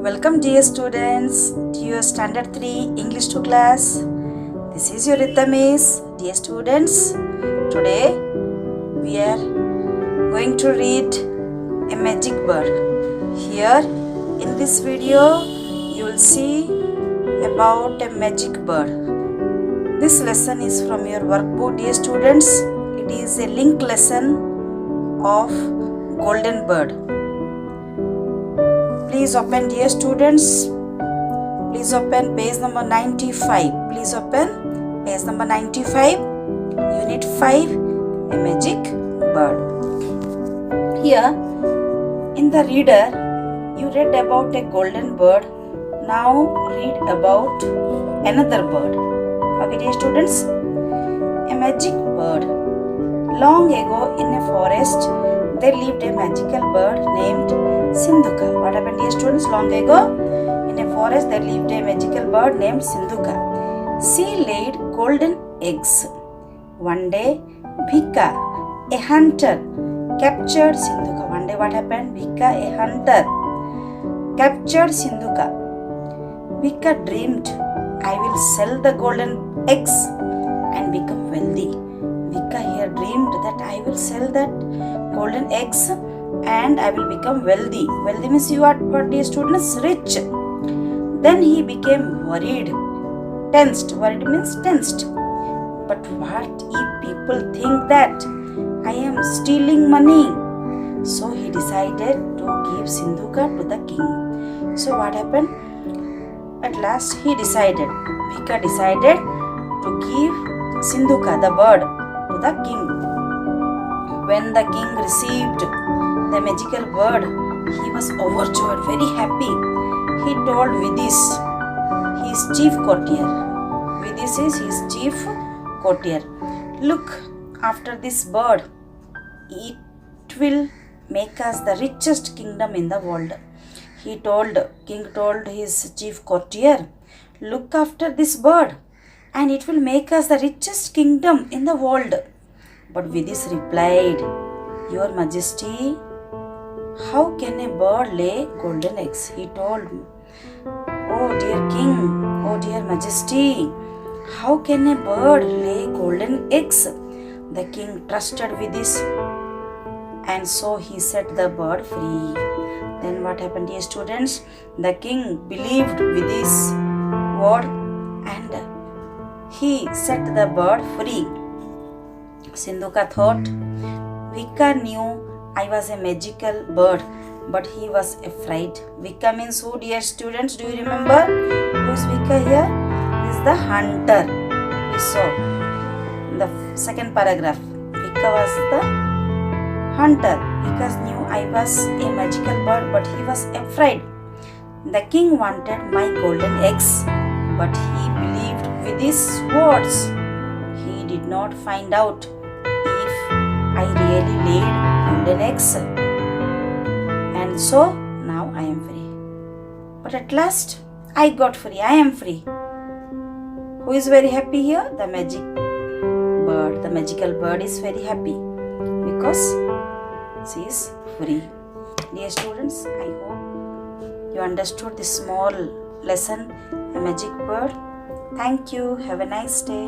Welcome dear students to your Standard 3 English 2 class. This is your Miss. Dear students, today we are going to read a magic bird. Here in this video you will see about a magic bird. This lesson is from your workbook, dear students. It is a link lesson of golden bird. Please open, dear students. Please open page number 95. Please open page number 95, Unit 5, a magic bird. Here in the reader, you read about a golden bird. Now read about another bird. Okay, dear students, a magic bird. Long ago in a forest, there lived a magical bird named Sindhuka. What happened, dear students? Long ago in a forest, there lived a magical bird named Sindhuka. She laid golden eggs. One day, Bhika, a hunter, captured Sindhuka. One day, what happened? Bhika, a hunter, captured Sindhuka. Bhika dreamed, I will sell the golden eggs and become wealthy. Bhika here dreamed that I will sell that golden eggs and I will become wealthy. Wealthy means you are, what dear students? Rich. Then he became worried. Tensed. Worried means tensed. But what if people think that I am stealing money? So he decided to give Sindhuka to the king. So what happened? At last he decided, Bhika decided to give Sindhuka, the bird, to the king. When the king received the magical bird, he was overjoyed, very happy. He told Vidis, his chief courtier. Vidis is his chief courtier. Look after this bird. It will make us the richest kingdom in the world. King told his chief courtier, look after this bird and it will make us the richest kingdom in the world. But Vidis replied, Your Majesty, how can a bird lay golden eggs? He told, Oh dear king, oh dear Majesty, how can a bird lay golden eggs? The king trusted Vidis and so he set the bird free. Then what happened, dear students? The king believed Vidis' word and he set the bird free. Sindhuka thought, Bhika knew I was a magical bird, but he was afraid. Bhika means who, dear students? Do you remember? Who is Bhika here? He is the hunter. We saw in the second paragraph. Bhika was the hunter because knew I was a magical bird, but he was afraid. The king wanted my golden eggs, but he believed with his words. He did not find out if I really laid golden eggs. And so now I am free. But at last I got free. I am free. Who is very happy here? The magic bird. The magical bird is very happy because she is free. Dear students, I hope you understood this small lesson, a magic bird. Thank you. Have a nice day.